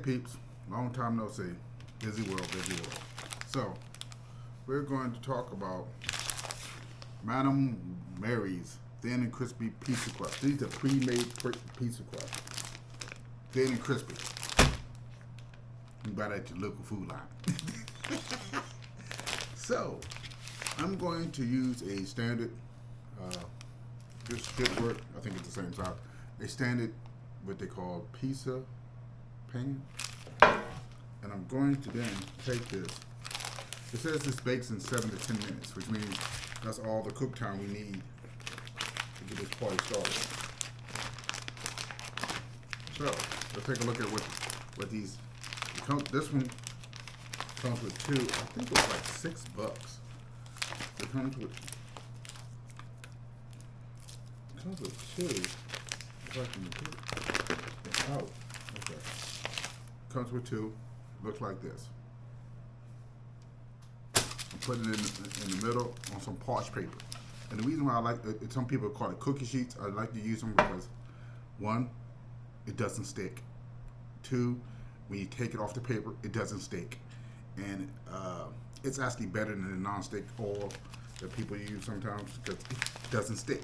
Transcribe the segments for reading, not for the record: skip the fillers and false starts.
peeps, long time no see. Busy world, busy world. So, we're going to talk about Madame Mary's thin and crispy pizza crust. These are pre-made pizza crust. Thin and crispy. You buy that at your local food line. So, I'm going to use a standard, this should work, I think it's the same size, a standard, what they call pizza pan. And I'm going to then take this. It says this bakes in 7 to 10 minutes, which means that's all the cook time we need to get this party started. So let's take a look at what these. This one comes with two. I think it was like $6. It comes with two. If I can get it out. Okay. Comes with two. Looks like this. I'm putting it in the middle on some parchment paper. And the reason why I like it, some people call it cookie sheets. I like to use them because, one, it doesn't stick. Two, when you take it off the paper, it doesn't stick. And it's actually better than the non-stick oil that people use sometimes because it doesn't stick.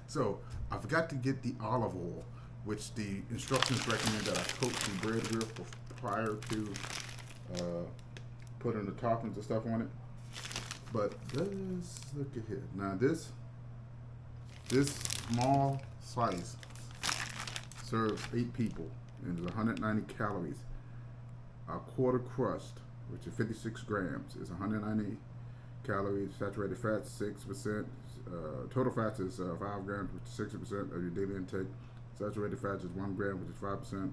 So I forgot to get the olive oil, which the instructions recommend that I coat the bread with prior to putting the toppings and stuff on it. But let's look at here. Now this small slice serves 8 people and is 190 calories. A quarter crust, which is 56 grams, is 190 calories. Saturated fats 6%. Total fats is 5 grams, which is 60% of your daily intake. Saturated fats is 1 gram, which is 5%.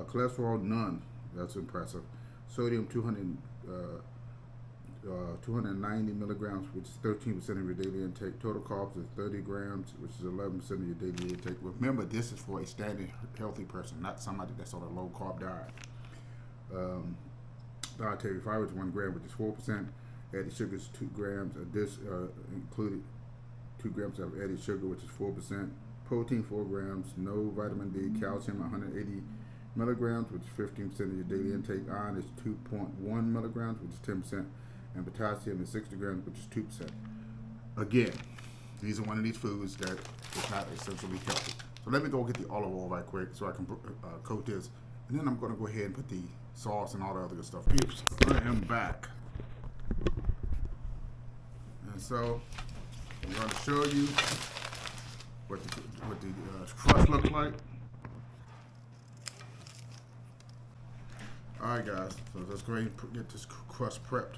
Cholesterol, none. That's impressive. Sodium, 290 milligrams, which is 13% of your daily intake. Total carbs is 30 grams, which is 11% of your daily intake. Remember, this is for a standard healthy person, not somebody that's on a low carb diet. Dietary fiber is 1 gram, which is 4%. Added sugar is 2 grams. This included 2 grams of added sugar, which is 4%. Protein 4 grams. No vitamin D. Calcium 180 milligrams, which is 15% of your daily intake. Iron is 2.1 milligrams, which is 10%. And potassium is 60 grams, which is 2%. Again, these are one of these foods that is not essentially healthy. So let me go get the olive oil right quick so I can coat this. And then I'm going to go ahead and put the sauce and all the other good stuff. Peeps, I am back. And so I'm going to show you what the crust looks like. Alright guys, so let's go ahead and get this crust prepped.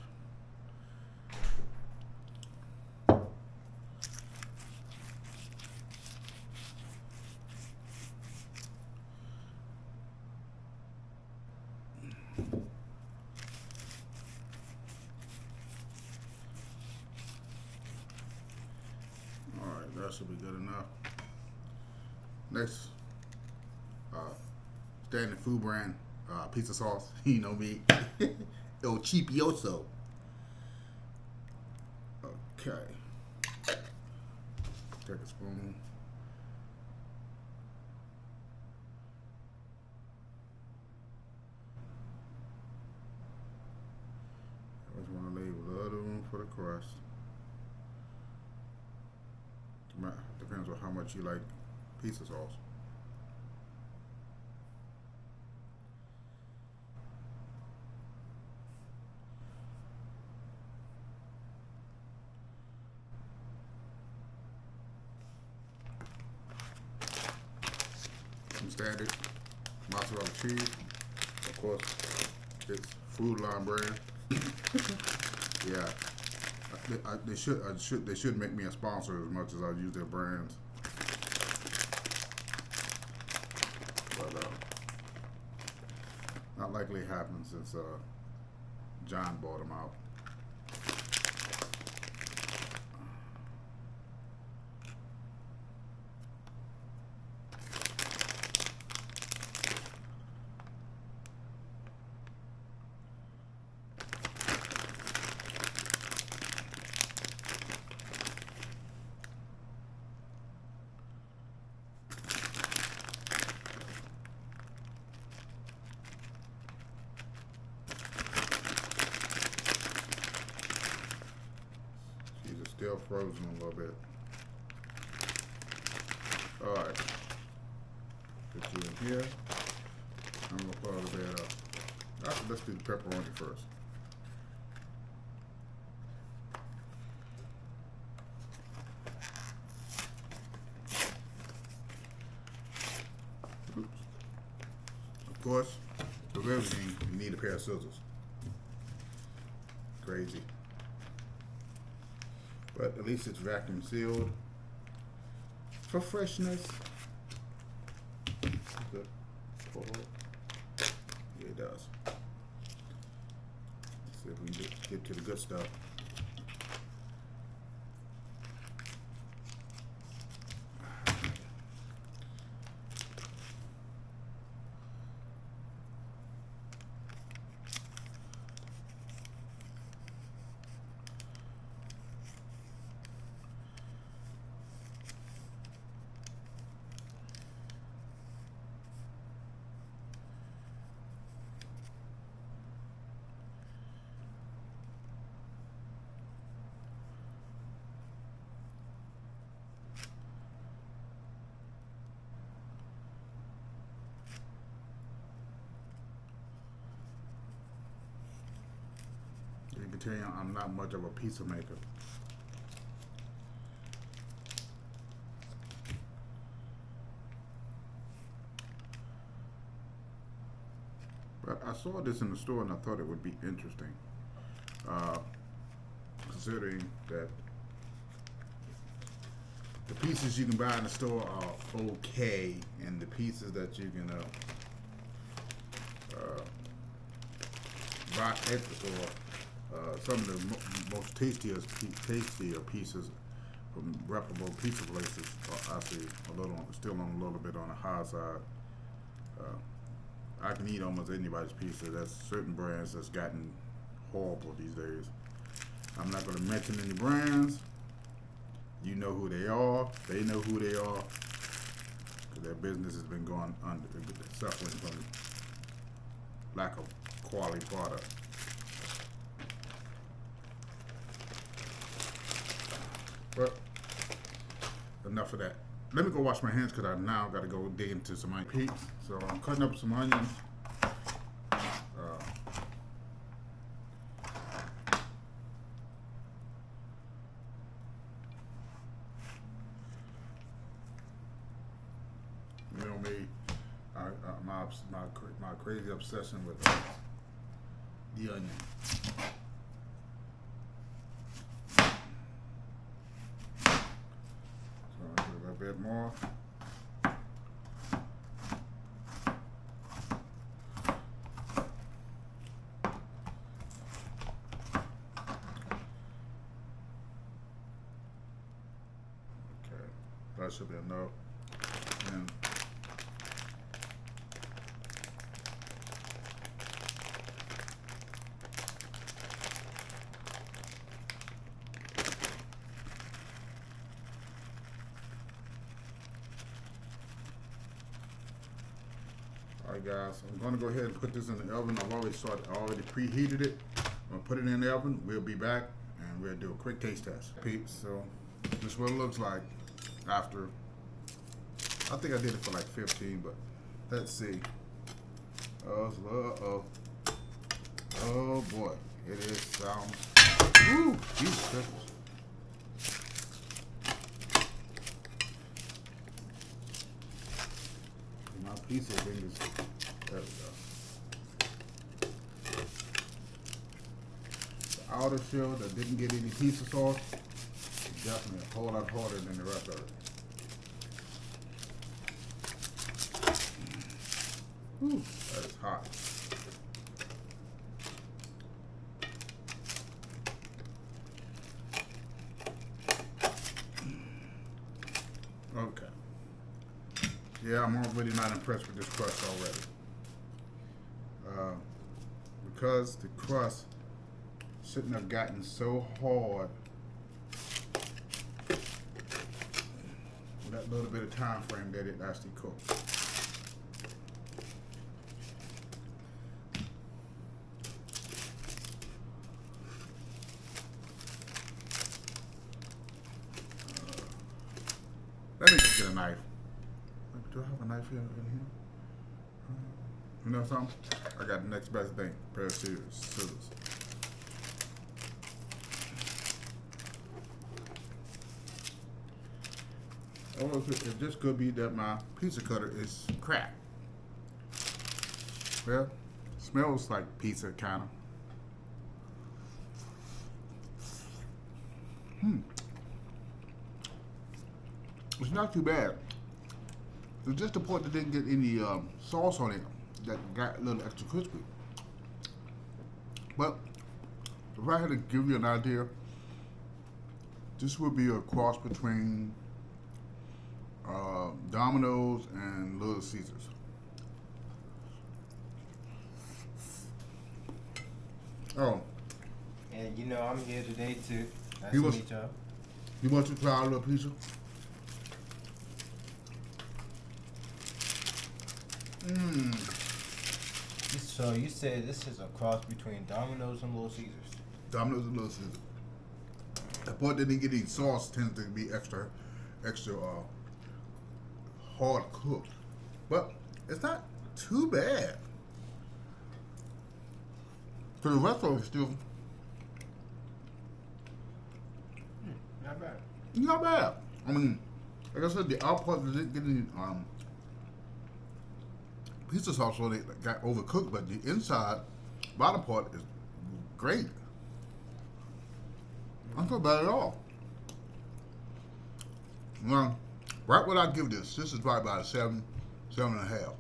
Alright, that should be good enough. Next, standard food brand pizza sauce. You know me, El Chipioso. Okay, take a spoon. I just want to leave a little room for the crust. Depends on how much you like pizza sauce. Some standard mozzarella cheese. Of course, it's Food Line brand. Yeah, they should make me a sponsor as much as I use their brands. But not likely happen since John bought them out. frozen a little bit. All right. Put you in here. I'm gonna put all the bed up. Actually, let's do the pepperoni first. Oops. Of course, for everything, you need a pair of scissors. Crazy. But at least it's vacuum sealed for freshness. Good. Yeah, it does. Let's see if we can get to the good stuff. You can tell you I'm not much of a pizza maker. But I saw this in the store and I thought it would be interesting. Considering that the pieces you can buy in the store are okay, and the pieces that you can buy at the store, some of the most tastier pieces from reputable pizza places are actually still on a little bit on the high side. I can eat almost anybody's pizza. There's certain brands that's gotten horrible these days. I'm not going to mention any brands. You know who they are. They know who they are. Because their business has been going under, suffering from lack of quality product. But enough of that. Let me go wash my hands because I now got to go dig into some onion peeps. So I'm cutting up some onions. You know me, my crazy obsession with the onion. So I'll do a little bit more. That should be enough. And alright guys, I'm gonna go ahead and put this in the oven. I've already preheated it. I'm gonna put it in the oven. We'll be back and we'll do a quick taste test. Peeps, so this is what it looks like after. I think I did it for like 15, but let's see. Oh boy, it is sound. Woo, Jesus Christ. My pizza fingers. There we go. The outer shell that didn't get any pizza sauce is definitely a whole lot harder than the rest of it. Whew, that is hot. Okay. Yeah, I'm already not impressed with this crust already. Because the crust shouldn't have gotten so hard with that little bit of time frame that it actually cooked. Let me just get a knife. Do I have a knife here in here? You know something? I got the next best thing. Pair of scissors. Or it just could be that my pizza cutter is crap. Well, smells like pizza, kind of. It's not too bad. It's just the part that didn't get any sauce on it that got a little extra crispy. But if I had to give you an idea, this would be a cross between Domino's and Little Caesars. Oh, And you know I'm here today too. Nice You to was- meet y'all. you want to try our little pizza? So you said this is a cross between Domino's and Little Caesars. Domino's and Little Caesars. The part that didn't get any sauce tends to be extra hard cooked, but it's not too bad. So the rest of it is still Not bad. not bad. I mean, like I said, the out part didn't get any pizza sauce, so they got overcooked, but the inside bottom part is great. I don't feel bad at all. Now, right what I give this is probably about a 7.5.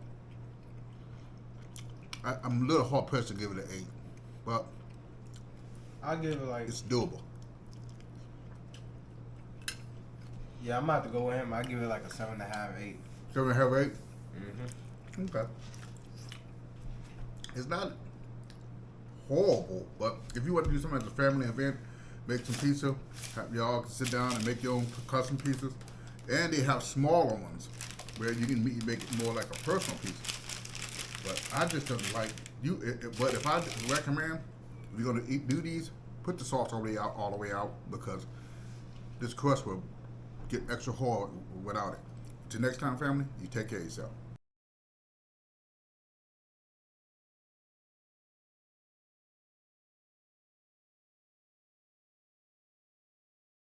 I'm a little hard pressed to give it an 8, but I'll give it like it's doable. yeah. I'm about to go with him. I'll give it like a 7.5, 8. 7.5, 8. Mm-hmm. Okay. It's not horrible, but if you want to do something as a family event, make some pizza, have y'all can sit down and make your own custom pizzas, and they have smaller ones where you can make it more like a personal pizza. But I just don't like you. But if I recommend, if you're gonna do these, put the sauce all the way out, because this crust will get extra hard without it. Till next time, family, you take care of yourself.